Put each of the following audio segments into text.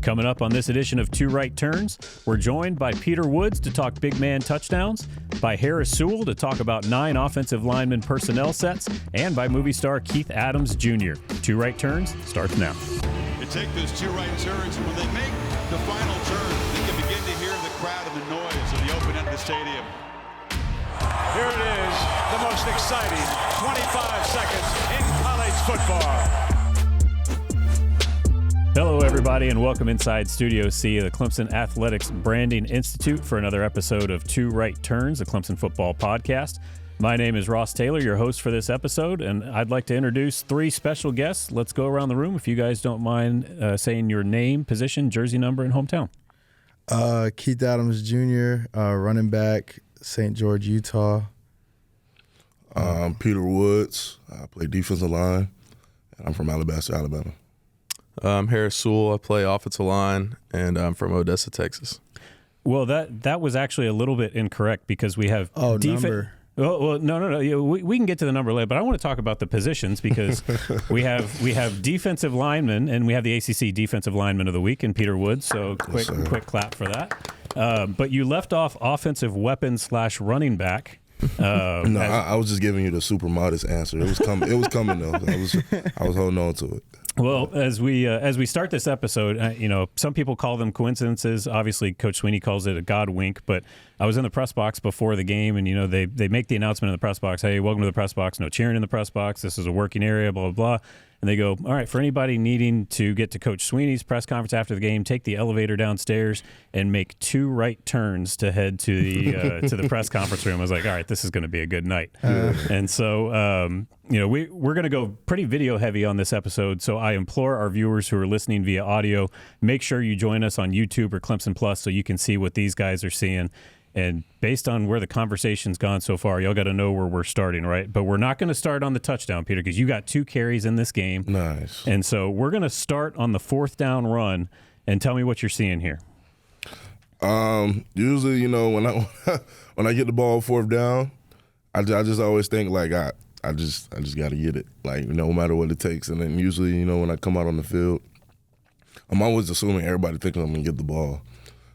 Coming up on this edition of Two Right Turns, we're joined by Peter Woods to talk big man touchdowns, by Harris Sewell to talk about 9 offensive lineman personnel sets, and by movie star Keith Adams Jr. Two Right Turns starts now. They take those two right turns, and when they make the final turn, they can begin to hear the crowd and the noise of the open end of the stadium. Here it is, the most exciting 25 seconds in college football. Hello, everybody, and welcome inside Studio C of the Clemson Athletics Branding Institute for another episode of Two Right Turns, the Clemson football podcast. My name is Ross Taylor, your host for this episode, and I'd like to introduce 3 special guests. Let's go around the room if you guys don't mind saying your name, position, jersey number, and hometown. Keith Adams Jr., running back, St. George, Utah. I'm Peter Woods. I play defensive line, and I'm from Alabaster, Alabama. I'm Harris Sewell. I play offensive line, and I'm from Odessa, Texas. Well, that was actually a little bit incorrect because we have number. Well, no. We can get to the number later, but I want to talk about the positions because we have defensive linemen, and we have the ACC Defensive Lineman of the Week in Peter Woods. So quick clap for that. But you left off offensive weapon / running back. I was just giving you the super modest answer. It was coming though. I was holding on to it. Well, as we start this episode, some people call them coincidences. Obviously, Coach Sweeney calls it a God wink. But I was in the press box before the game, and they make the announcement in the press box, "Hey, welcome to the press box. No cheering in the press box. This is a working area." Blah blah blah. And they go, "All right, for anybody needing to get to Coach Sweeney's press conference after the game, take the elevator downstairs and make 2 right turns to head to the to the press conference room." I was like, "All right, this is going to be a good night." And so, we're going to go pretty video heavy on this episode. So I implore our viewers who are listening via audio, make sure you join us on YouTube or Clemson Plus so you can see what these guys are seeing. And based on where the conversation's gone so far, y'all got to know where we're starting, right? But we're not going to start on the touchdown, Peter, because you got 2 carries in this game. Nice. And so we're going to start on the 4th down run, and tell me what you're seeing here. Usually, when I get the ball 4th down, I just always think like I just got to get it, like no matter what it takes. And then usually, when I come out on the field, I'm always assuming everybody thinking I'm gonna get the ball.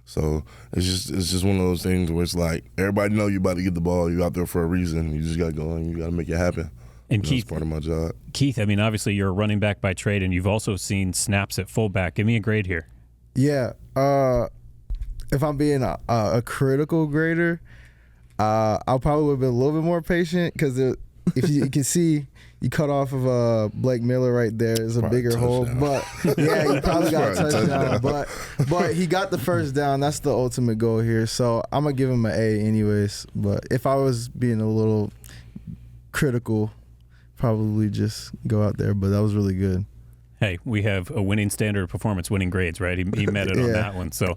So it's just one of those things where it's like everybody know you about to get the ball. You out there for a reason. You just got to go and you got to make it happen. And Keith, that's part of my job. Keith, I mean, obviously you're a running back by trade, and you've also seen snaps at fullback. Give me a grade here. Yeah. If I'm being a critical grader, I'll probably have been a little bit more patient because if you can see, you cut off of Blake Miller right there. There's a bigger hole. But, yeah, you probably got a touchdown. But he got the first down. That's the ultimate goal here. So I'm going to give him an A anyways. But if I was being a little critical, probably just go out there. But that was really good. Hey, we have a winning standard of performance, winning grades, right? He met it on that one. So,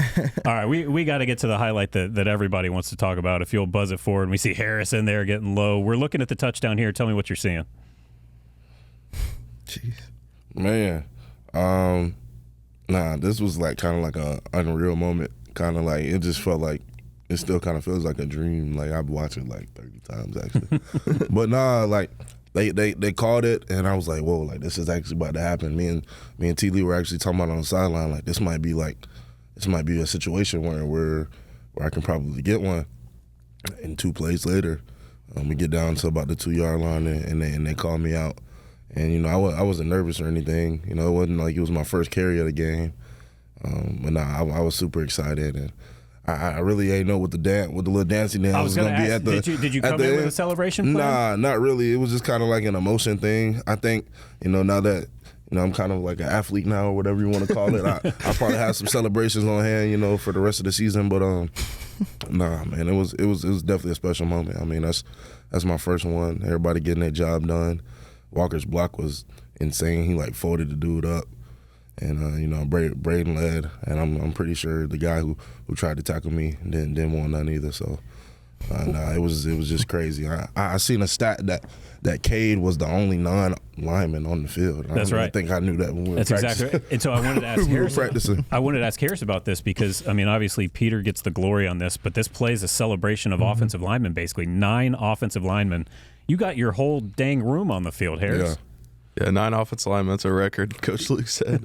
all right, we got to get to the highlight that everybody wants to talk about. If you'll buzz it forward, we see Harris in there getting low. We're looking at the touchdown here. Tell me what you're seeing. Jeez. Man, this was like kind of like a unreal moment. Kind of like it just felt like it still kind of feels like a dream. Like I've watched it like 30 times actually. But like they called it, and I was like, whoa, like this is actually about to happen. Me and T. Lee were actually talking about it on the sideline. Like this might be a situation where I can probably get one. And 2 plays later, we get down to about the 2-yard line, and they called me out. And, I wasn't nervous or anything. It wasn't like it was my first carry of the game. But I was super excited. And I really ain't know what the little dancing dance was going to be at the Did you come in with a celebration plan? Nah, not really. It was just kind of like an emotion thing. I think, now that, I'm kind of like an athlete now or whatever you want to call it, I probably have some celebrations on hand, for the rest of the season. But, nah, man, it was definitely a special moment. I mean, that's my first one. Everybody getting their job done. Walker's block was insane. He like folded the dude up, and Braden led, and I'm pretty sure the guy who tried to tackle me didn't want none either. So, it was just crazy. I seen a stat that Cade was the only non-lineman on the field. That's right. I think I knew that when we were practicing. That's exactly right. And so I wanted to ask Harris. I wanted to ask Harris about this because obviously Peter gets the glory on this, but this play is a celebration of offensive linemen. Basically, 9 offensive linemen. You got your whole dang room on the field, Harris. Yeah, 9 offensive linemen. That's a record, Coach Luke said.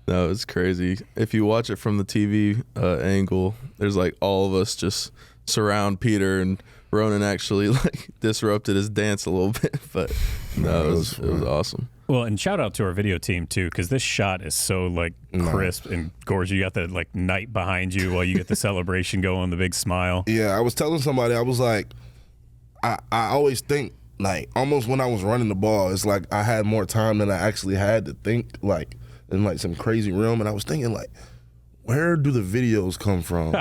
No, it's crazy. If you watch it from the TV angle, there's like all of us just surround Peter, and Ronan actually like disrupted his dance a little bit, but no, it was awesome. Well, and shout out to our video team too, because this shot is so like crisp and gorgeous. You got the like night behind you while you get the celebration going, the big smile. Yeah, I was telling somebody, I was like, I always think like almost when I was running the ball, it's like I had more time than I actually had to think like in like some crazy realm, and I was thinking like, where do the videos come from?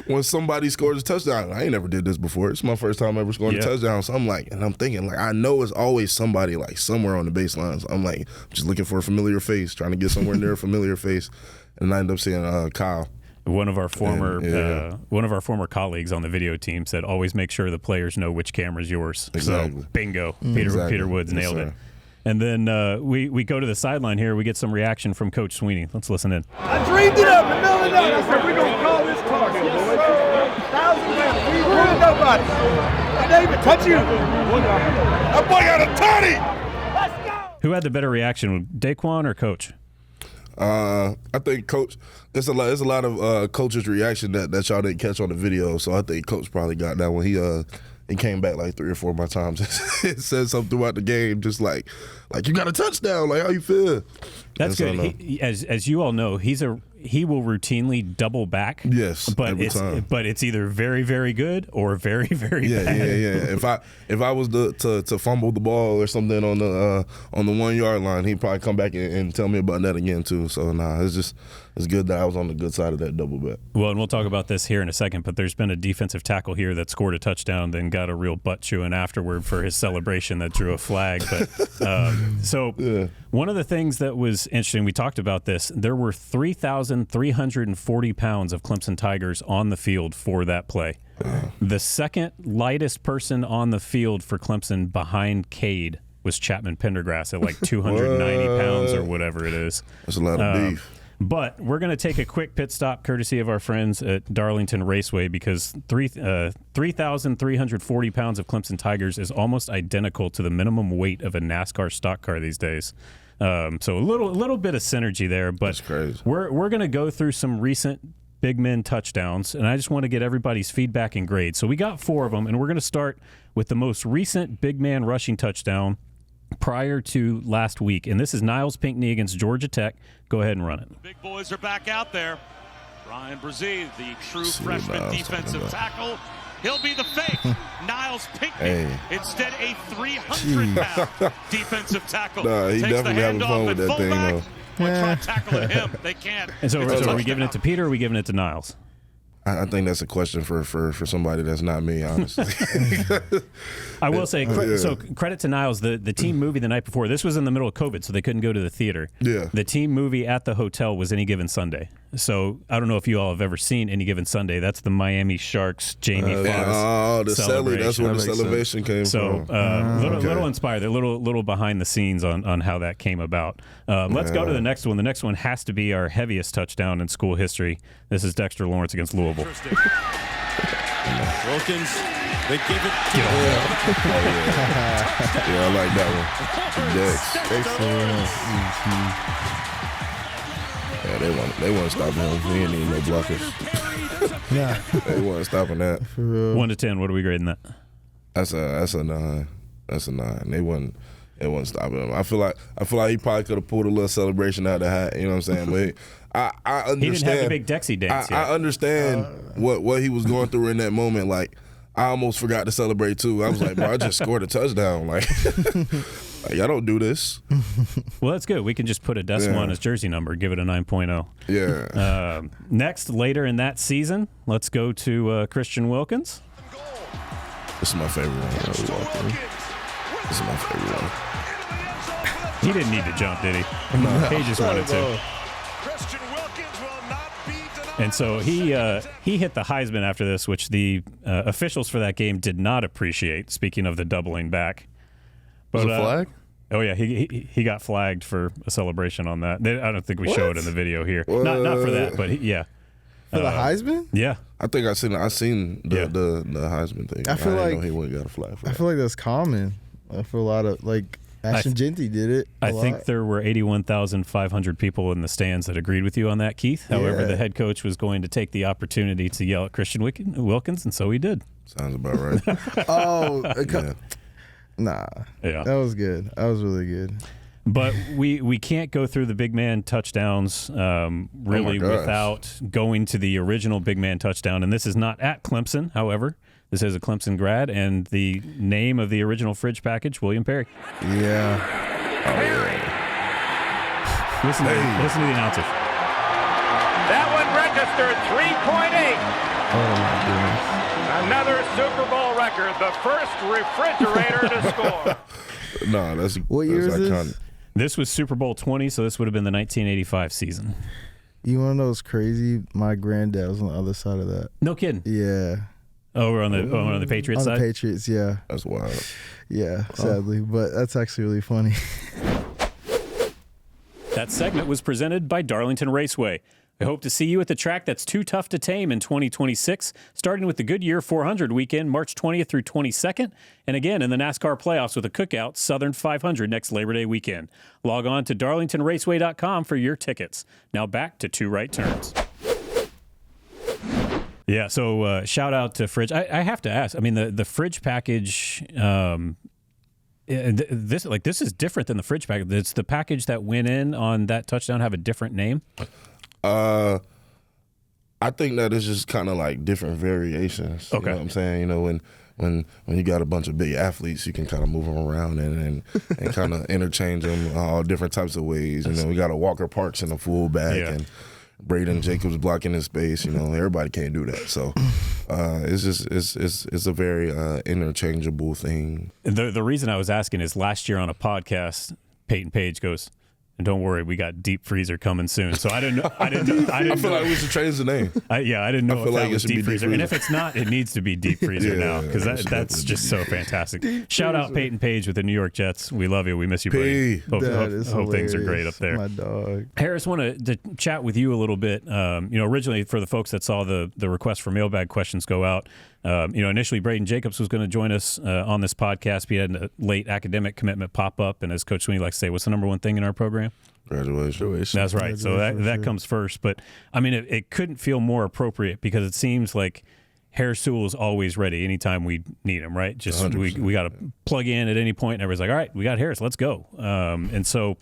When somebody scores a touchdown, I ain't never did this before. It's my first time ever scoring a touchdown. So I'm like, and I'm thinking like, I know it's always somebody like somewhere on the baseline. So I'm like, just looking for a familiar face, trying to get somewhere near a familiar face, and I end up seeing Kyle. One of our former colleagues on the video team said, always make sure the players know which camera's yours. Exactly. So bingo, Peter Woods nailed it. And then we go to the sideline here. We get some reaction from Coach Sweeney. Let's listen in. I dreamed it up in the middle of the night. I said, we're going to call this target. 1,000 pounds. We ruled nobody. I didn't even touch you. That boy got a 30. Let's go. Who had the better reaction, Daquan or Coach? I think Coach. There's a lot of Coach's reaction that y'all didn't catch on the video. So I think Coach probably got that one. He came back like 3 or 4 more times. It said something throughout the game, just like you got a touchdown. Like, how you feel? That's good. As you all know, he will routinely double back. Yes, every time. But it's either very, very good or very, very bad. Yeah. If I was to fumble the ball or something on the 1 yard line, he'd probably come back and tell me about that again too. So it's good that I was on the good side of that double bet. Well, and we'll talk about this here in a second, but there's been a defensive tackle here that scored a touchdown, then got a real butt chewing afterward for his celebration that drew a flag. But one of the things that was interesting, we talked about this, there were 3,340 pounds of Clemson Tigers on the field for that play. The second lightest person on the field for Clemson behind Cade was Chapman Pendergrass at like 290 pounds or whatever it is. That's a lot of beef. But we're going to take a quick pit stop courtesy of our friends at Darlington Raceway, because 3,340 pounds of Clemson Tigers is almost identical to the minimum weight of a NASCAR stock car these days. So a little bit of synergy there, but that's crazy. We're going to go through some recent big men touchdowns, and I just want to get everybody's feedback and grade. So we got 4 of them, and we're going to start with the most recent big man rushing touchdown prior to last week, and this is Niles Pinckney against Georgia Tech. Go ahead and run it. The big boys are back out there. Ryan Brzee, the true freshman defensive tackle. He'll be the fake. Niles Pinckney. Instead, a 300-pound defensive tackle. Nah, he takes definitely the having fun handoff with and that thing, fullback. though. We'll try tackling him. They can't. And so are we giving it to Peter or are we giving it to Niles? I think that's a question for somebody that's not me, honestly. I will say, so credit to Niles, the team movie the night before, this was in the middle of COVID, so they couldn't go to the theater. Yeah. The team movie at the hotel was Any Given Sunday. So I don't know if you all have ever seen Any Given Sunday. That's the Miami Sharks, Jamie Foxx the celebration. That's where the celebration came from. So little inspired. They're a little behind the scenes on how that came about. Let's go to the next one. The next one has to be our heaviest touchdown in school history. This is Dexter Lawrence against Louisville. Wilkins, they give it to Yeah, I like that one. Yeah, they weren't stopping him. He didn't need no blockers. Yeah, they weren't stopping that. 1 to 10. What are we grading that? That's a 9. That's a 9. They wasn't stopping him. I feel like he probably could have pulled a little celebration out of the hat. You know what I'm saying? But I understand. He didn't have the big Dexy dance yet. I understand what he was going through in that moment. Like, I almost forgot to celebrate too. I was like, bro, I just scored a touchdown. Like y'all don't do this. Well, that's good. We can just put a decimal on his jersey number, give it a 9.0. Yeah. Next, later in that season, let's go to Christian Wilkins. This is my favorite one. This is my favorite one. He didn't need to jump, did he? No. He just wanted to. And so he hit the Heisman after this, which the officials for that game did not appreciate, speaking of the doubling back. But, was it a flag? Oh, yeah. He got flagged for a celebration on that. I don't think we show it in the video here. Not for that, but yeah. For the Heisman? Yeah. I think I seen the Heisman thing. I feel didn't like know he wouldn't got a flag for that. I feel like that's common for a lot of Ashton Genty did it. I think there were 81,500 people in the stands that agreed with you on that, Keith. However, the head coach was going to take the opportunity to yell at Christian Wilkins, and so he did. Sounds about right. Nah. Yeah. That was good. That was really good. But we can't go through the big man touchdowns really without going to the original big man touchdown. And this is not at Clemson, however. This is a Clemson grad, and the name of the original fridge package, William Perry. Yeah. Listen to the announcer. That one registered 3.8. Oh, my goodness. Another Super Bowl record, the first refrigerator to score. No, that's What year is iconic. this? This was Super Bowl 20, so this would have been the 1985 season. You want to know what's crazy? My granddad was on the other side of that. No kidding. Yeah. Oh, we're on the Patriots side? On the Patriots, yeah. That's wild. Yeah, sadly. But that's actually really funny. That segment was presented by Darlington Raceway. I hope to see you at the track that's too tough to tame in 2026, starting with the Goodyear 400 weekend, March 20th through 22nd, and again in the NASCAR playoffs with a cookout, Southern 500 next Labor Day weekend. Log on to darlingtonraceway.com for your tickets. Now back to Two Right Turns. Yeah, so shout out to Fridge. I have to ask, I mean, the Fridge package, this is different than the Fridge package. It's the package that went in on that touchdown have a different name? I think that it's just kind of like different variations. Okay. You know what I'm saying? You know, when you got a bunch of big athletes, you can kind of move them around and kind of interchange them all different types of ways. You know, we got a Walker Parks in the fullback and Braden Jacobs blocking in space. You know, everybody can't do that. So it's a very interchangeable thing. The reason I was asking is last year on a podcast, Peyton Page goes, and don't worry, we got deep freezer coming soon. So I didn't know. I feel like we should change the name. I didn't know if that was deep freezer. And if it's not, it needs to be deep freezer now because that's just so fantastic. Shout out Peyton Page with the New York Jets. We love you. We miss you, buddy. Hope things are great up there. My dog. Harris, wanted to chat with you a little bit. Originally for the folks that saw the request for mailbag questions go out, initially Braden Jacobs was going to join us on this podcast. We had a late academic commitment pop up, and as Coach Sweeney likes to say, what's the number one thing in our program? Graduation. That's right. So that comes first. But, I mean, it couldn't feel more appropriate because it seems like Harris Sewell is always ready anytime we need him, right? Just 100%. we got to plug in at any point, and everybody's like, all right, we got Harris, let's go. And so,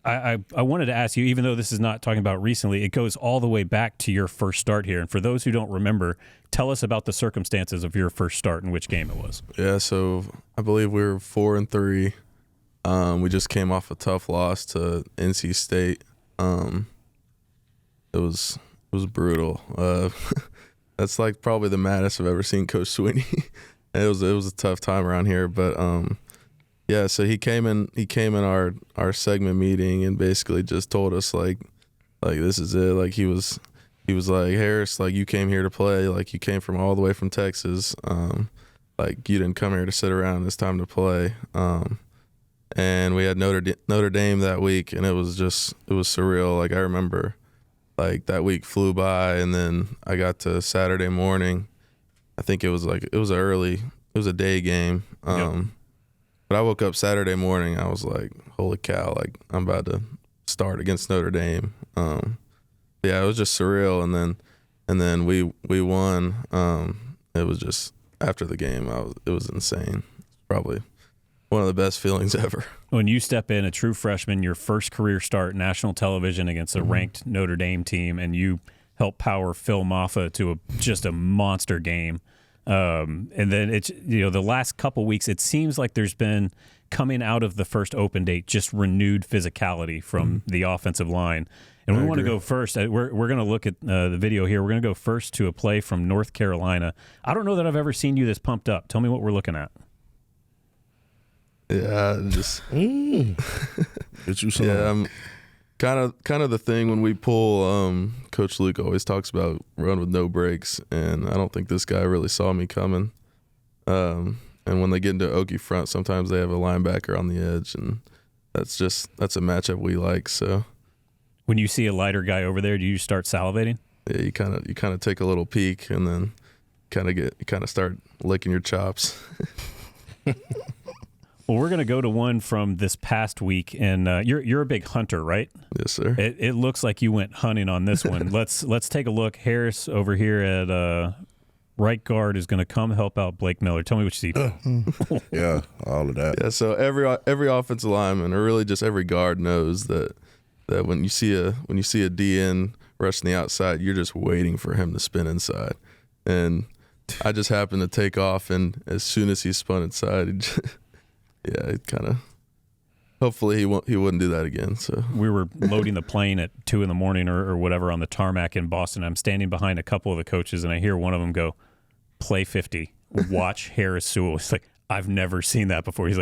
I wanted to ask you, even though this is not talking about recently, it goes all the way back to your first start here. And for those who don't remember, tell us about the circumstances of your first start and which game it was. Yeah, so I believe we were 4-3. We just came off a tough loss to NC State. It was brutal. That's like probably the maddest I've ever seen Coach Sweeney. It was a tough time around here, but yeah. So he came in our segment meeting and basically just told us like this is it. Like he was like, Harris, like you came here to play. Like you came from all the way from Texas. Like you didn't come here to sit around. It's time to play. And we had Notre Dame that week, and it was surreal. Like I remember, like that week flew by, and then I got to Saturday morning. I think it was a day game. But I woke up Saturday morning. I was like, holy cow! Like I'm about to start against Notre Dame. Yeah, it was just surreal. And then we won. It was just after the game. It was insane. Probably one of the best feelings ever. When you step in, a true freshman, your first career start, national television against a ranked Notre Dame team, and you help power Phil Maffa to just a monster game. And then it's the last couple weeks, it seems like there's been, coming out of the first open date, just renewed physicality from the offensive line. And we want to go first. We're going to look at the video here. We're going to go first to a play from North Carolina. I don't know that I've ever seen you this pumped up. Tell me what we're looking at. Yeah, just Get you some. yeah. Kind of the thing when we pull. Coach Luke always talks about run with no breaks, and I don't think this guy really saw me coming. And when they get into Okie front, sometimes they have a linebacker on the edge, and that's a matchup we like. So when you see a lighter guy over there, do you start salivating? Yeah, you kind of take a little peek, and then kind of start licking your chops. Well, we're going to go to one from this past week, and you're a big hunter, right? Yes, sir. It looks like you went hunting on this one. Let's take a look. Harris over here at right guard is going to come help out Blake Miller. Tell me what you see. Yeah, all of that. Yeah, so every offensive lineman, or really just every guard, knows that when you see a DN rushing the outside, you're just waiting for him to spin inside. And I just happened to take off, and as soon as he spun inside, it kind of. Hopefully he wouldn't do that again. So we were loading the plane at 2 a.m. or whatever on the tarmac in Boston. I'm standing behind a couple of the coaches, and I hear one of them go, "Play 50. Watch Harris Sewell." It's like, I've never seen that before. He's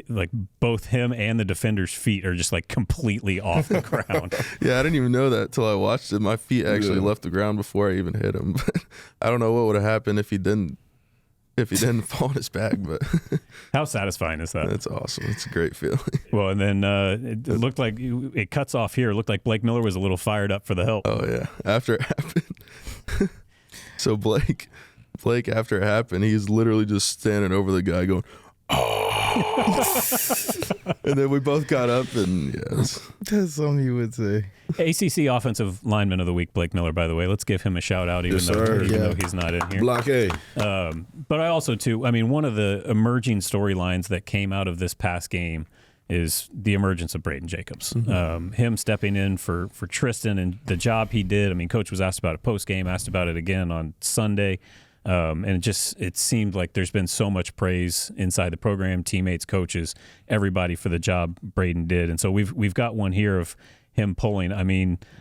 like both him and the defender's feet are just like completely off the ground. Yeah, I didn't even know that till I watched it. My feet actually left the ground before I even hit him. But I don't know what would have happened if he didn't fall on his back. But how satisfying is that? That's awesome. It's a great feeling. Well, and then it looked like it cuts off here. It looked like Blake Miller was a little fired up for the help. Oh yeah, after it happened. So Blake, after it happened, he's literally just standing over the guy going, "Oh!" And then we both got up, and that's something you would say. ACC Offensive Lineman of the Week, Blake Miller, by the way. Let's give him a shout out, even though he's not in here. Block A. But I also, too, one of the emerging storylines that came out of this past game is the emergence of Braden Jacobs. Mm-hmm. Him stepping in for Tristan and the job he did. Coach was asked about it post-game, asked about it again on Sunday. And it seemed like there's been so much praise inside the program, teammates, coaches, everybody for the job Braden did. And so we've got one here of him pulling.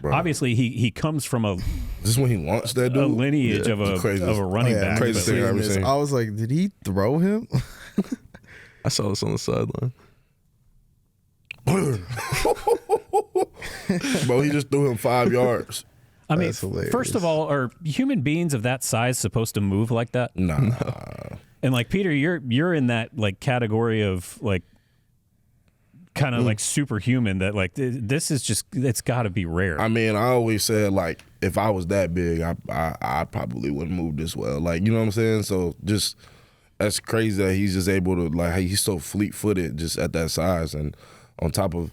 Obviously he comes from Is this when he launched that dude? A lineage of a running back. Crazy thing I've ever seen. I was like, did he throw him? I saw this on the sideline. Bro, he just threw him 5 yards. First of all, are human beings of that size supposed to move like that? Nah. And Peter, you're in that category of kind of superhuman. That this is just, it's got to be rare. I always said if I was that big, I probably wouldn't move this well. You know what I'm saying? So just that's crazy that he's just able to he's so fleet-footed just at that size, and on top of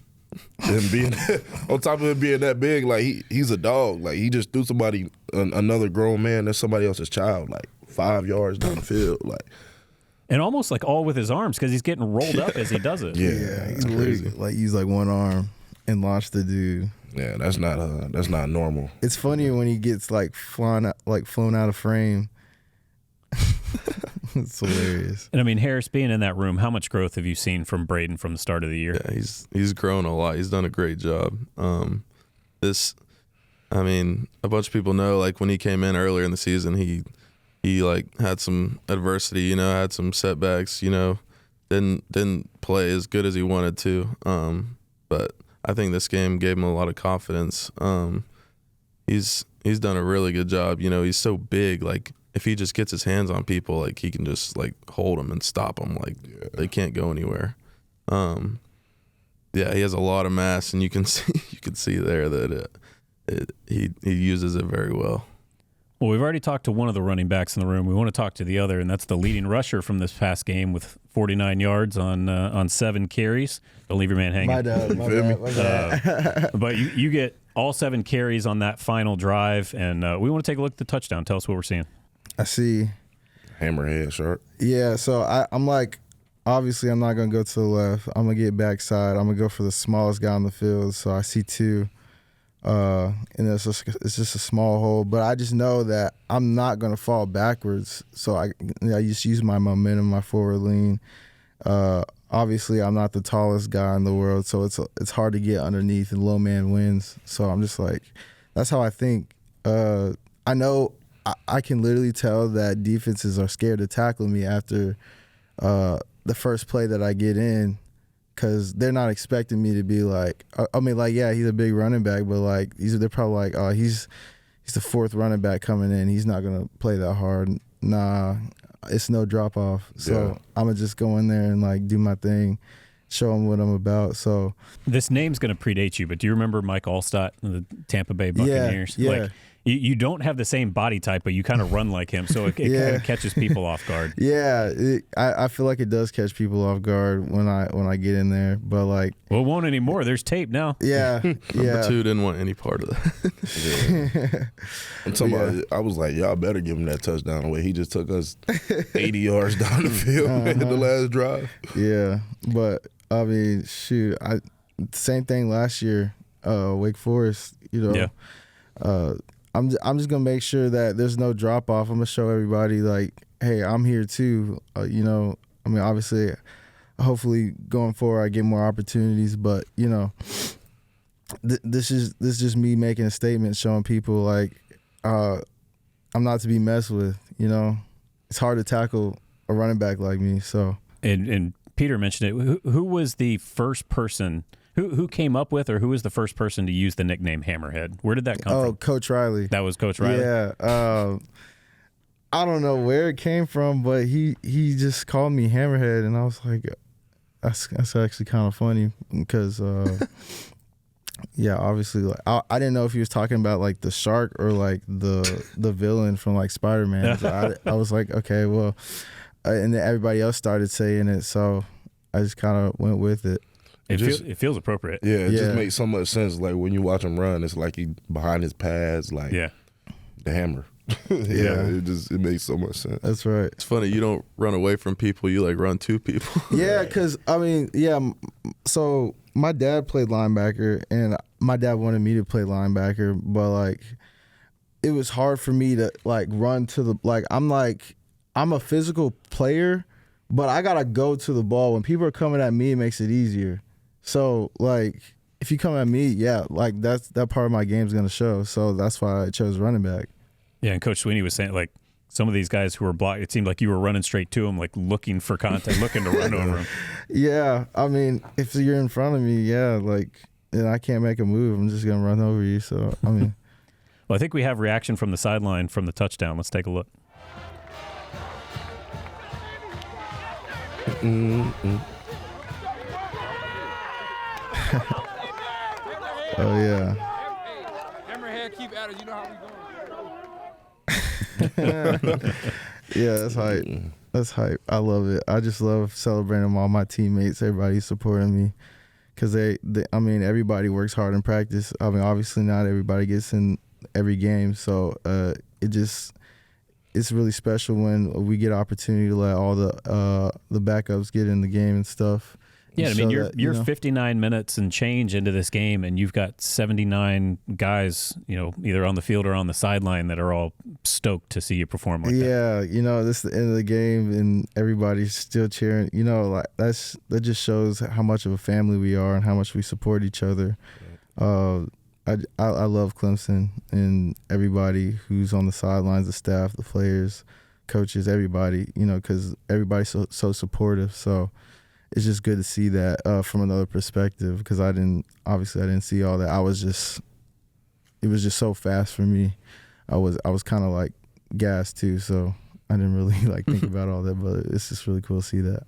him being that big, he's a dog. He just threw somebody, another grown man, that's somebody else's child, 5 yards down the field, and almost all with his arms, because he's getting rolled up as he does it. Yeah, he's crazy. Used one arm and launched the dude. Yeah, that's not normal. It's funny when he gets flown out of frame. It's hilarious. And Harris, being in that room, how much growth have you seen from Braden from the start of the year? Yeah, he's grown a lot. He's done a great job. A bunch of people know when he came in earlier in the season, he had some adversity, had some setbacks, didn't play as good as he wanted to. But I think this game gave him a lot of confidence. He's done a really good job. He's so big, if he just gets his hands on people, he can just hold them and stop them. They can't go anywhere. He has a lot of mass, and you can see there that he uses it very well. Well, we've already talked to one of the running backs in the room. We want to talk to the other, and that's the leading rusher from this past game with 49 yards on 7 carries. Don't leave your man hanging. My bad. But you get all 7 carries on that final drive, and we want to take a look at the touchdown. Tell us what we're seeing. I see Hammerhead sharp. Yeah, so I'm obviously I'm not going to go to the left. I'm going to get backside. I'm going to go for the smallest guy on the field. So I see 2. And it's just a small hole. But I just know that I'm not going to fall backwards. So I just use my momentum, my forward lean. Obviously, I'm not the tallest guy in the world, so it's hard to get underneath, and low man wins. So I'm just that's how I think. I know I can literally tell that defenses are scared to tackle me after the first play that I get in, because they're not expecting me to be he's a big running back, but they're probably oh, he's the 4th running back coming in. He's not going to play that hard. Nah, it's no drop off. So I'm going to just go in there and do my thing, show them what I'm about. So this name's going to predate you, but do you remember Mike Allstott, the Tampa Bay Buccaneers? Yeah. you don't have the same body type, but you kind of run like him, so it kind of catches people off guard. Yeah, I feel like it does catch people off guard when I get in there, but like, well, it won't anymore. There's tape now. Yeah, Number 2 didn't want any part of that. I'm talking about. I was like, y'all better give him that touchdown away. He just took us 80 yards down the field in the last drive. Yeah, but I mean, shoot, same thing last year, Wake Forest. I'm just gonna make sure that there's no drop off. I'm gonna show everybody like, hey, I'm here too. I mean, obviously, hopefully going forward I get more opportunities, but this is just me making a statement, showing people like I'm not to be messed with. It's hard to tackle a running back like me. So and Peter mentioned it. Who was the first person? Who came up with, or who was the first person to use the nickname Hammerhead? Where did that come from? Coach Riley. That was Coach Riley? Yeah. I don't know where it came from, but he just called me Hammerhead, and I was like, that's actually kind of funny because, yeah, obviously, like, I didn't know if he was talking about like the shark or like the villain from like Spider-Man. So I was like, okay, well, and then everybody else started saying it, so I just kind of went with it. It feels appropriate. Yeah, it just makes so much sense. Like when you watch him run, it's like he behind his pads, like the hammer. It makes so much sense. That's right. It's funny, you don't run away from people, you like run to people. Yeah, because I mean, so my dad played linebacker, and my dad wanted me to play linebacker, but like it was hard for me to like run to the I'm a physical player, but I gotta go to the ball. When people are coming at me, it makes it easier. So, like, if you come at me, like, that part of my game is going to show. So that's why I chose running back. Yeah, and Coach Sweeney was saying, like, some of these guys who were blocked, it seemed like you were running straight to them, like, looking for contact, looking to run over them. Yeah, I mean, if you're in front of me, and I can't make a move, I'm just going to run over you. So, I mean. Well, I think we have reaction from the sideline from the touchdown. Let's take a look. Oh yeah. Hammerhead, keep at it. You know how we going. Yeah, that's hype. That's hype. I love it. I just love celebrating all my teammates, everybody supporting me, because I mean, everybody works hard in practice. I mean, obviously not everybody gets in every game, so it's really special when we get an opportunity to let all the backups get in the game and stuff. Yeah, I mean, you're 59 minutes and change into this game, and you've got 79 guys, either on the field or on the sideline that are all stoked to see you perform like that. Yeah, this is the end of the game, and everybody's still cheering. Like that just shows how much of a family we are and how much we support each other. I love Clemson and everybody who's on the sidelines, the staff, the players, coaches, everybody, because everybody's so supportive. So it's just good to see that from another perspective, because I didn't see all that. it was just so fast for me. I was kind of like gassed too, so I didn't really like think about all that, but it's just really cool to see that.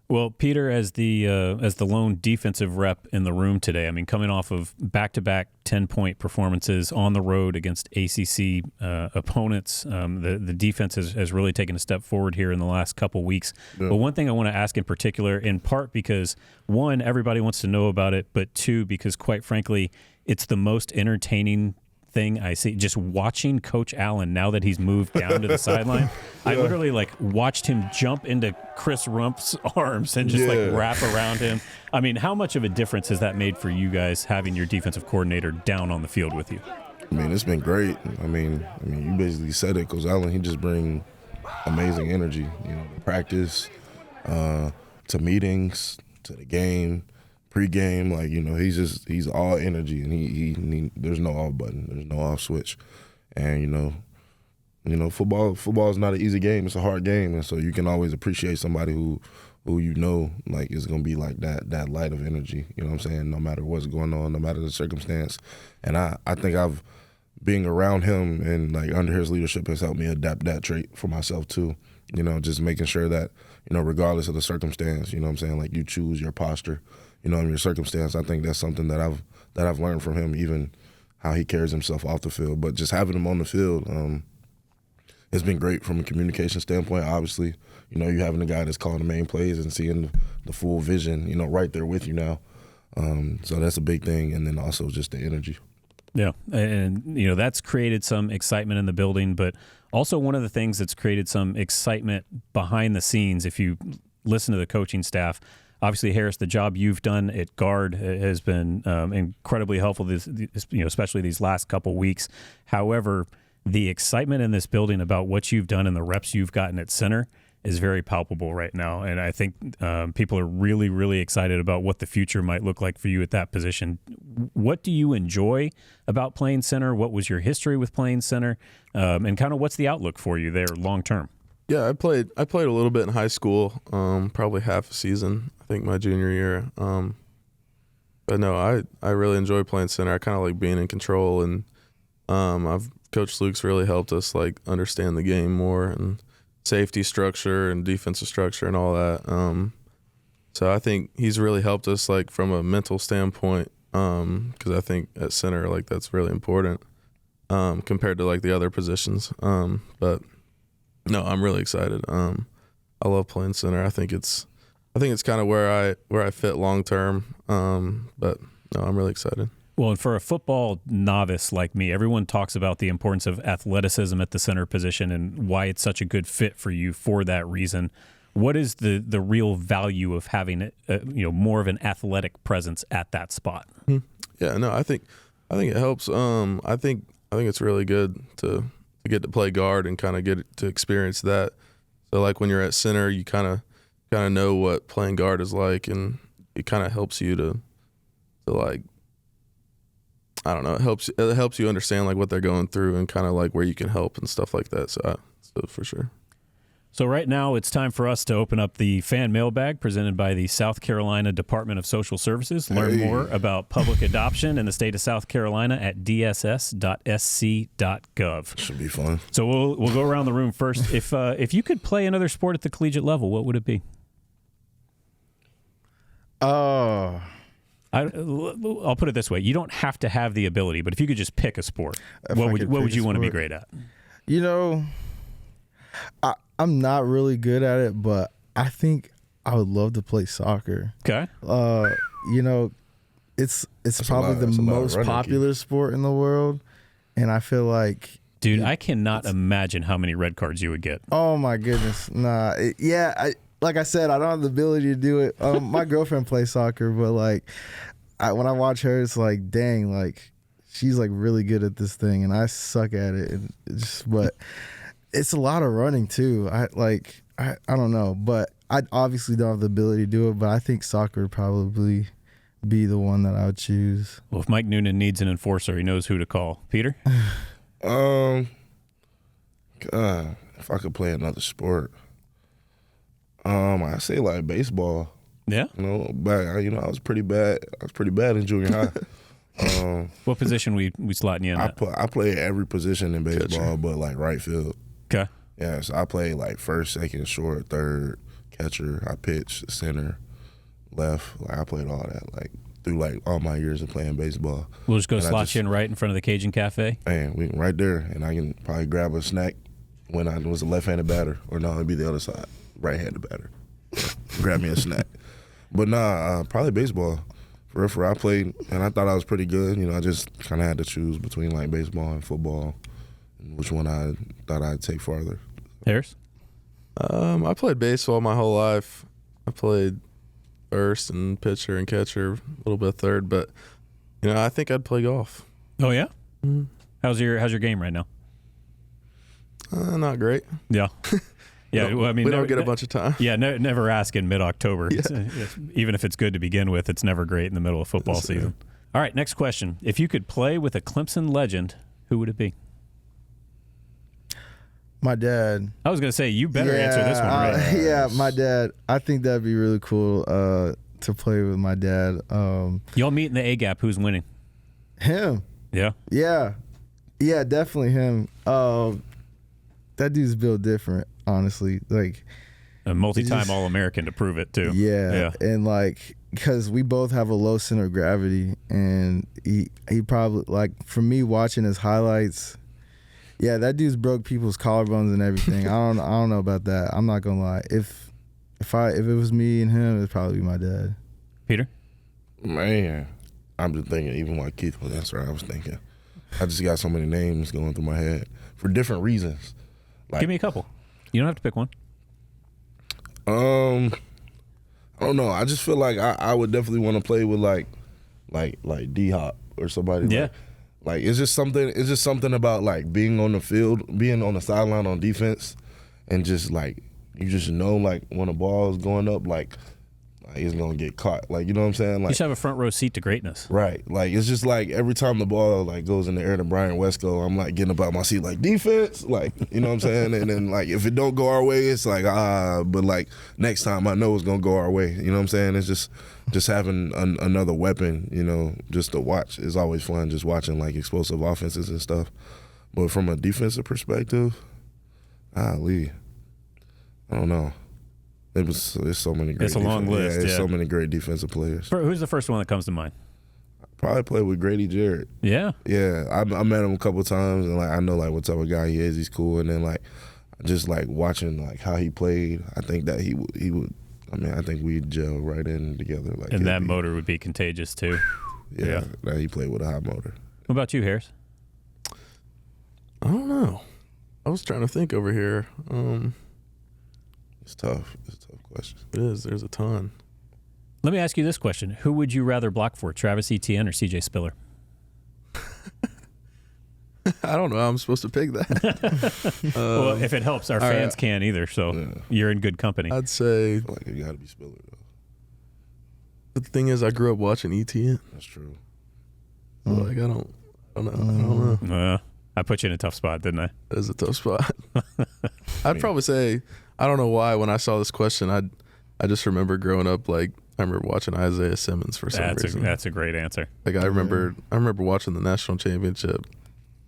Well, Peter, as the lone defensive rep in the room today, I mean, coming off of back-to-back 10-point performances on the road against ACC opponents, the defense has really taken a step forward here in the last couple weeks. Yeah. But one thing I want to ask in particular, in part because, one, everybody wants to know about it, but two, because quite frankly, it's the most entertaining thing I see. Just watching Coach Allen, now that he's moved down to the sideline, I literally watched him jump into Chris Rump's arms and just wrap around him. I mean, how much of a difference has that made for you guys having your defensive coordinator down on the field with you? I mean, it's been great. I mean, you basically said it. Coach Allen, he just brings amazing energy, to practice, to meetings, to the game, pre-game, he's all energy, and he there's no off button, there's no off switch, and football is not an easy game, it's a hard game, and so you can always appreciate somebody who is gonna be like that light of energy, you know what I'm saying, no matter what's going on, no matter the circumstance, and I think being around him and under his leadership has helped me adapt that trait for myself too, just making sure that regardless of the circumstance, you know what I'm saying, you choose your posture. In your circumstance. I think that's something that I've learned from him, even how he carries himself off the field. But just having him on the field, it's been great from a communication standpoint. Obviously, you having a guy that's calling the main plays and seeing the full vision, right there with you now. So that's a big thing. And then also just the energy. Yeah, and that's created some excitement in the building, but also one of the things that's created some excitement behind the scenes, if you listen to the coaching staff, obviously, Harris, the job you've done at guard has been incredibly helpful, especially these last couple weeks. However, the excitement in this building about what you've done and the reps you've gotten at center is very palpable right now. And I think people are really, really excited about what the future might look like for you at that position. What do you enjoy about playing center? What was your history with playing center? And kind of what's the outlook for you there long term? Yeah, I played a little bit in high school, probably half a season, I think my junior year. But no, I really enjoy playing center. I kind of like being in control, and Coach Luke's really helped us like understand the game more and safety structure and defensive structure and all that. So I think he's really helped us like from a mental standpoint, because I think at center like that's really important compared to like the other positions. But no, I'm really excited. I love playing center. I think it's kind of where I fit long term. But no, I'm really excited. Well, and for a football novice like me, everyone talks about the importance of athleticism at the center position and why it's such a good fit for you for that reason. What is the real value of having more of an athletic presence at that spot? Yeah, no, I think it helps. I think it's really good to get to play guard and kind of get to experience that. So like when you're at center, you kind of know what playing guard is like, and it kind of helps you to like, I don't know, it helps you understand like what they're going through and kind of like where you can help and stuff like that. So for sure. So right now it's time for us to open up the fan mailbag presented by the South Carolina Department of Social Services. Learn more about public adoption in the state of South Carolina at dss.sc.gov. Should be fun. So we'll go around the room first. If you could play another sport at the collegiate level, what would it be? I'll put it this way: you don't have to have the ability, but if you could just pick a sport, what would you want to be great at? I'm not really good at it, but I think I would love to play soccer. Okay. It's probably the most popular sport in the world, and I feel like, dude, I cannot imagine how many red cards you would get. Oh my goodness, nah. Like I said, I don't have the ability to do it. My girlfriend plays soccer, but like, when I watch her, it's like, dang, like she's like really good at this thing, and I suck at it. And but it's a lot of running too. I don't know, but I obviously don't have the ability to do it. But I think soccer would probably be the one that I would choose. Well, if Mike Noonan needs an enforcer, he knows who to call. Peter? If I could play another sport. I say like baseball. Yeah. But I was pretty bad. I was pretty bad in junior high. What position we slotting you in? I play every position in baseball, but like right field. Okay. Yeah, so I play like first, second, short, third, catcher. I pitch, center, left. Like I played all that like through like all my years of playing baseball. We'll just go slot you in right in front of the Cajun Cafe. Man, we right there, and I can probably grab a snack when I was a left-handed batter, or no, it'd be the other side. Right-handed batter. Grab me a snack. But probably baseball. For I played, and I thought I was pretty good. I just kind of had to choose between like baseball and football, and which one I thought I'd take farther. Harris? I played baseball my whole life. I played first and pitcher and catcher, a little bit third, but I think I'd play golf. Oh yeah? Mm-hmm. How's your game right now? Not great. Yeah. Yeah, well, I mean, we don't get a bunch of time. Yeah, never ask in mid-October. Yeah. Even if it's good to begin with, it's never great in the middle of football season. All right, next question. If you could play with a Clemson legend, who would it be? My dad. I was going to say, you better answer this one right. Yeah, my dad. I think that'd be really cool to play with my dad. Y'all meet in the A-gap. Who's winning? Him. Yeah? Yeah, definitely him. That dude's built different. Honestly, like a multi-time All-American to prove it too. Yeah, and like because we both have a low center of gravity, and he probably, like, for me watching his highlights, yeah, that dude's broke people's collarbones and everything. I don't know about that. I'm not gonna lie. If it was me and him, it'd probably be my dad. Peter? Man, I'm just thinking, even while Keith was answering, I was thinking. I just got so many names going through my head for different reasons. Like, Give me a couple. You don't have to pick one. I don't know. I just feel like I would definitely want to play with like D-Hop or somebody. Yeah. Like it's just something about like being on the field, being on the sideline on defense, and just like you just know like when a ball is going up, like it's gonna get caught. Like, you know what I'm saying? Like, you should have a front row seat to greatness. Right. Like, it's just like every time the ball like goes in the air to Brian Wesco, I'm like getting up out my seat like defense, like, you know what I'm saying? And then like if it don't go our way, it's like but like next time I know it's gonna go our way. You know what I'm saying? It's just having another weapon, you know, just to watch is always fun. Just watching like explosive offenses and stuff. But from a defensive perspective, I don't know. There's so many great. It's a long list. Yeah, there's so many great defensive players. Who's the first one that comes to mind? Probably played with Grady Jarrett. Yeah. Yeah, I met him a couple of times, and like I know like what type of guy he is. He's cool, and then like just like watching like how he played, I think that he would. I mean, I think we'd gel right in together. Like, and that motor would be contagious too. Yeah, that he played with a high motor. What about you, Harris? I don't know. I was trying to think over here. It's tough. It's a tough question. It is. There's a ton. Let me ask you this question. Who would you rather block for, Travis Etienne or CJ Spiller? I don't know how I'm supposed to pick that. Well, if it helps, our fans can't either, so you're in good company. I'd say, I feel like it got to be Spiller, though. but the thing is, I grew up watching ETN. That's true. So like, I don't know. I put you in a tough spot, didn't I? That is a tough spot. I'd probably say, I don't know why, when I saw this question, I just remember growing up, like, I remember watching Isaiah Simmons for some reason. That's a great answer. Like, I remember watching the national championship,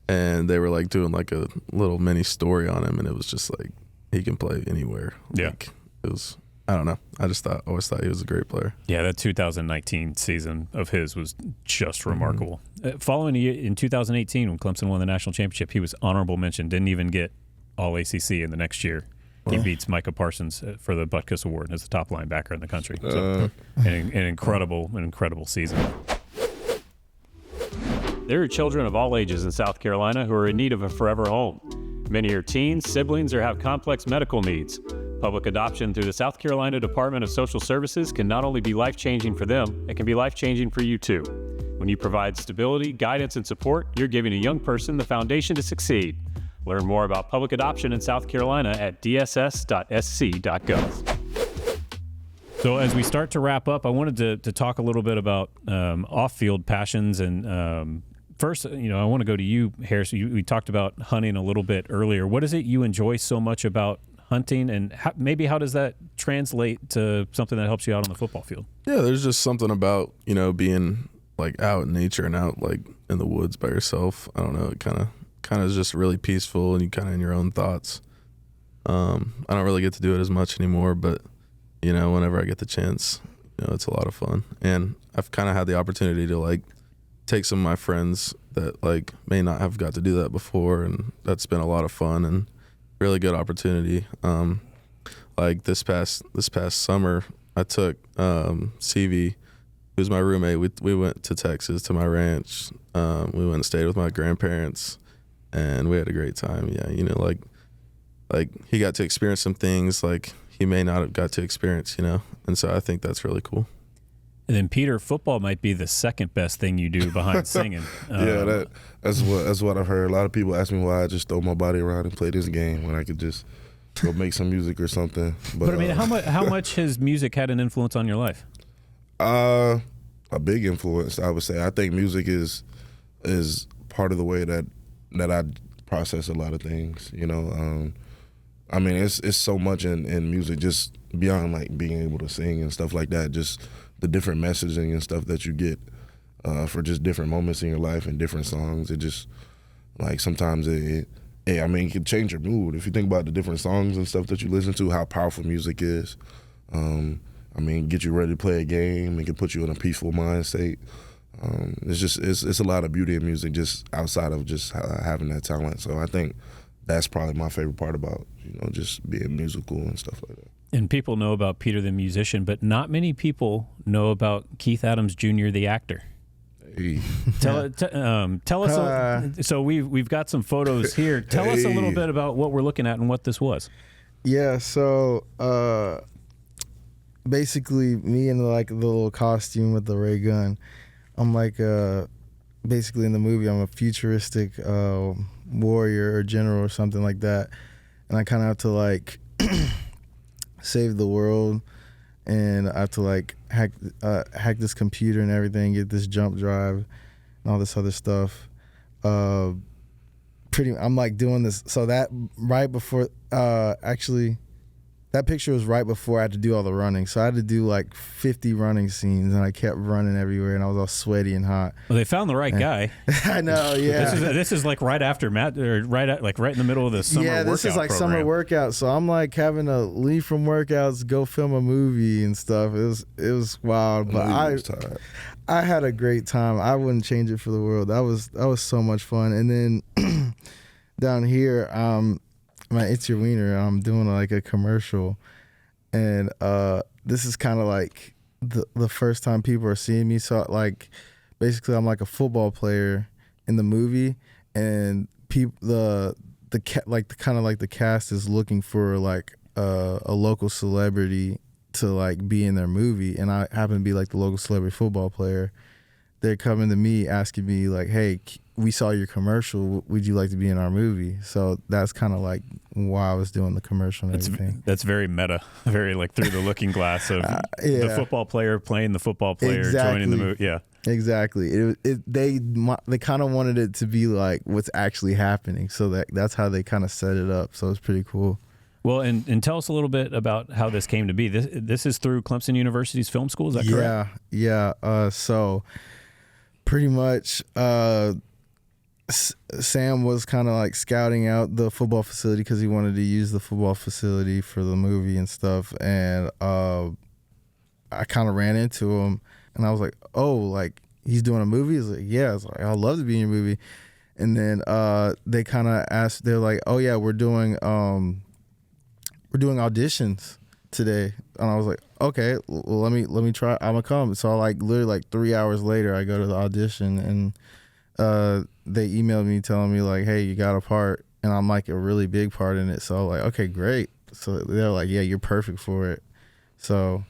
and they were like doing like a little mini story on him, and it was just like he can play anywhere. Yeah, like, it was. I don't know. I just always thought he was a great player. Yeah, that 2019 season of his was just remarkable. Following in 2018, when Clemson won the national championship, he was honorable mention. Didn't even get All ACC in the next year. He beats Micah Parsons for the Butkus Award as the top linebacker in the country. So, an incredible season. There are children of all ages in South Carolina who are in need of a forever home. Many are teens, siblings, or have complex medical needs. Public adoption through the South Carolina Department of Social Services can not only be life-changing for them, it can be life-changing for you too. When you provide stability, guidance, and support, you're giving a young person the foundation to succeed. Learn more about public adoption in South Carolina at dss.sc.gov. So as we start to wrap up, I wanted to talk a little bit about off-field passions. And first, I want to go to you, Harris. We talked about hunting a little bit earlier. What is it you enjoy so much about hunting, and how does that translate to something that helps you out on the football field? Yeah, there's just something about, being like out in nature and out like in the woods by yourself. I don't know, it kind of is just really peaceful, and you kind of in your own thoughts. I don't really get to do it as much anymore, but whenever I get the chance, it's a lot of fun. And I've kind of had the opportunity to like take some of my friends that like may not have got to do that before, and that's been a lot of fun and really good opportunity. Like this past summer, I took CV, who's my roommate. We went to Texas to my ranch. We went and stayed with my grandparents, and we had a great time. Yeah, like he got to experience some things like he may not have got to experience, and so I think that's really cool. And then Peter, football might be the second best thing you do behind singing. Yeah, that's what I've heard. A lot of people ask me why I just throw my body around and play this game when I could just go make some music or something. But I mean, how much has music had an influence on your life? A big influence, I would say. I think music is part of the way that I process a lot of things. I mean, it's so much in music, just beyond like being able to sing and stuff like that. Just the different messaging and stuff that you get for just different moments in your life and different songs. It just like sometimes it can change your mood. If you think about the different songs and stuff that you listen to, how powerful music is. I mean, get you ready to play a game. It can put you in a peaceful mind state. It's a lot of beauty in music just outside of just having that talent. So I think that's probably my favorite part about, just being musical and stuff like that. And people know about Peter the musician, but not many people know about Keith Adams Jr. the actor. Hey. Tell us. So we've got some photos here. Tell us a little bit about what we're looking at and what this was. Yeah. So basically, me in like the little costume with the ray gun. I'm like basically in the movie, I'm a futuristic warrior or general or something like that, and I kind of have to like save the world, and I have to like hack this computer and everything, get this jump drive and all this other stuff. I'm like doing this. So that right before, actually, that picture was right before I had to do all the running. So I had to do like 50 running scenes, and I kept running everywhere, and I was all sweaty and hot. Well, they found the right guy. I know, yeah. This is like right after Matt, or right in the middle of the summer workout. Yeah, this is like program. summer workout. So I'm like having to leave from workouts, go film a movie and stuff. It was wild, but I had a great time. I wouldn't change it for the world. That was so much fun. And then down here, my It's Your Wiener, I'm doing like a commercial, and this is kind of like the first time people are seeing me. So like, basically, I'm like a football player in the movie, and the cast is looking for like a local celebrity to like be in their movie, and I happen to be like the local celebrity football player. They're coming to me asking me like, "Hey, we saw your commercial. Would you like to be in our movie?" So that's kind of like why I was doing the commercial and everything. That's very meta, very like through the looking glass of the football player playing the football player, joining the movie. Yeah, exactly. They kind of wanted it to be like what's actually happening, so that's how they kind of set it up. So it's pretty cool. Well, and tell us a little bit about how this came to be. This is through Clemson University's film school. Is that correct? Yeah. So pretty much, Sam was kind of like scouting out the football facility because he wanted to use the football facility for the movie and stuff. And I kind of ran into him, and I was like, "Oh, like he's doing a movie?" He's like, "Yeah." I was like, "I'd love to be in your movie." And then they kind of asked, they're like, "Oh yeah, we're doing auditions today." And I was like, "Okay, well, let me try. I'm gonna come." So like literally like 3 hours later, I go to the audition, and they emailed me telling me like, "Hey, you got a part," and I'm like a really big part in it. So I'm like, "Okay, great." So they're like, "Yeah, you're perfect for it." So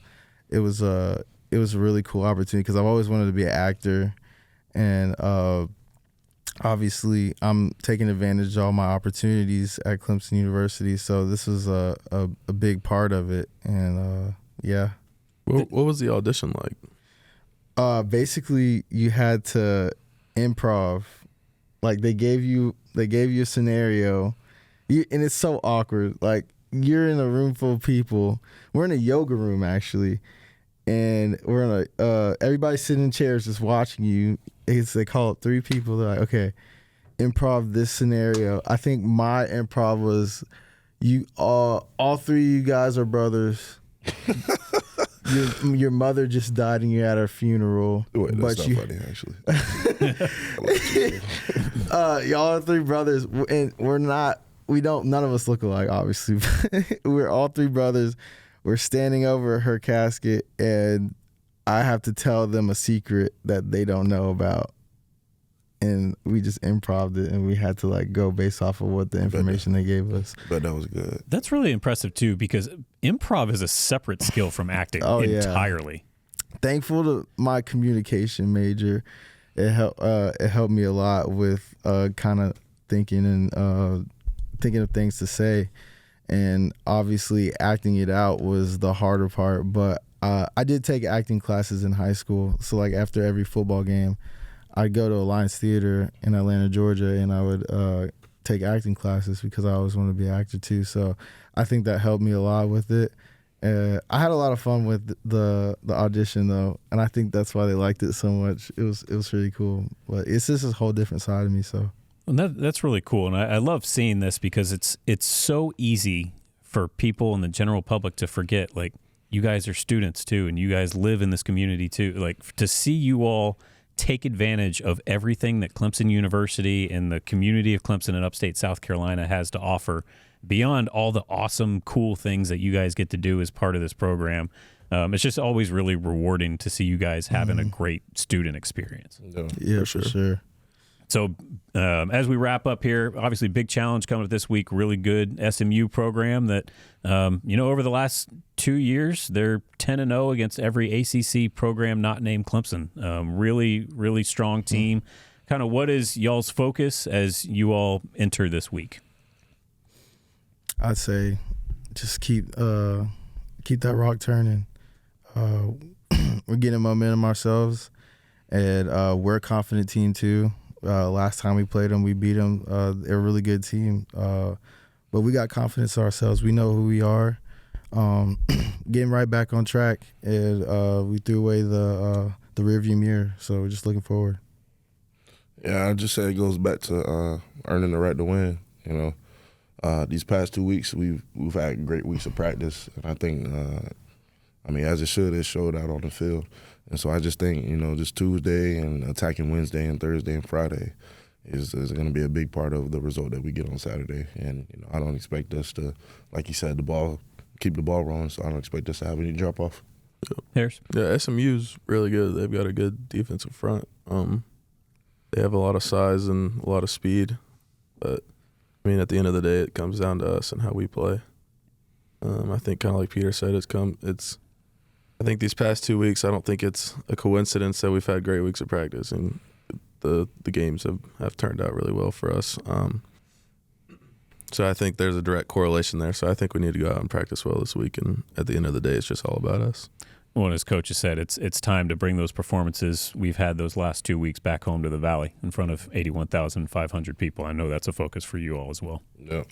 it was a really cool opportunity because I've always wanted to be an actor, and obviously I'm taking advantage of all my opportunities at Clemson University. So this was a big part of it, and yeah. What was the audition like? Basically, you had to improv. Like they gave you a scenario, and it's so awkward. Like you're in a room full of people. We're in a yoga room actually, and we're in everybody's sitting in chairs just watching you. They call it 3 people. They're like, "Okay, improv this scenario." I think my improv was, you all 3 of you guys are brothers. Your mother just died and you're at her funeral. Wait, that's not funny, actually. Y'all are 3 brothers, and none of us look alike, obviously. We're all 3 brothers. We're standing over her casket, and I have to tell them a secret that they don't know about. And we just improv'd it, and we had to like go based off of what the information they gave us. But that was good. That's really impressive too, because improv is a separate skill from acting entirely. Yeah. Thankful to my communication major, it helped me a lot with kind of thinking and thinking of things to say, and obviously acting it out was the harder part. But I did take acting classes in high school, so like after every football game, I'd go to Alliance Theater in Atlanta, Georgia, and I would take acting classes because I always wanted to be an actor too. So I think that helped me a lot with it. I had a lot of fun with the audition though, and I think that's why they liked it so much. It was really cool. But it's just a whole different side of me. So that's really cool, and I love seeing this because it's so easy for people in the general public to forget. Like you guys are students too, and you guys live in this community too. Like, to see you all take advantage of everything that Clemson University and the community of Clemson and upstate South Carolina has to offer, beyond all the awesome, cool things that you guys get to do as part of this program. It's just always really rewarding to see you guys having a great student experience. Yeah, for sure. So as we wrap up here, obviously big challenge coming up this week, really good SMU program that, over the last 2 years, they're 10-0 against every ACC program not named Clemson. Really, really strong team. Kind of what is y'all's focus as you all enter this week? I'd say just keep that rock turning. We're getting momentum ourselves, and we're a confident team too. Last time we played them, we beat them. They're a really good team, but we got confidence in ourselves. We know who we are. Getting right back on track, and we threw away the rearview mirror. So we're just looking forward. Yeah, I just say it goes back to earning the right to win. These past 2 weeks we've had great weeks of practice, and I think, as it should, it showed out on the field. And so I just think, just Tuesday and attacking Wednesday and Thursday and Friday is going to be a big part of the result that we get on Saturday. And, I don't expect us to, like you said, keep the ball rolling, so I don't expect us to have any drop-off. Harris? Yeah, SMU's really good. They've got a good defensive front. They have a lot of size and a lot of speed. But, at the end of the day, it comes down to us and how we play. I think kind of like Peter said, I think these past 2 weeks, I don't think it's a coincidence that we've had great weeks of practice, and the games have turned out really well for us. So I think there's a direct correlation there. So I think we need to go out and practice well this week, and at the end of the day, it's just all about us. Well, as Coach has said, it's time to bring those performances we've had those last 2 weeks back home to the Valley in front of 81,500 people. I know that's a focus for you all as well. Yeah.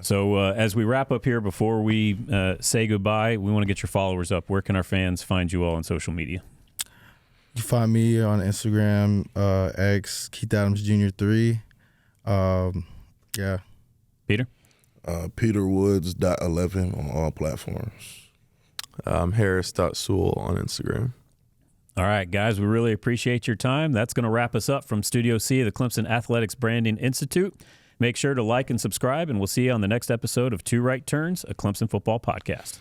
So as we wrap up here, before we say goodbye, we want to get your followers up. Where can our fans find you all on social media? You can find me on Instagram, X, Keith Adams Jr. 3. Yeah. Peter? PeterWoods.11 on all platforms. Harris.Sewell on Instagram. All right, guys, we really appreciate your time. That's going to wrap us up from Studio C of the Clemson Athletics Branding Institute. Make sure to like and subscribe, and we'll see you on the next episode of Two Right Turns, a Clemson football podcast.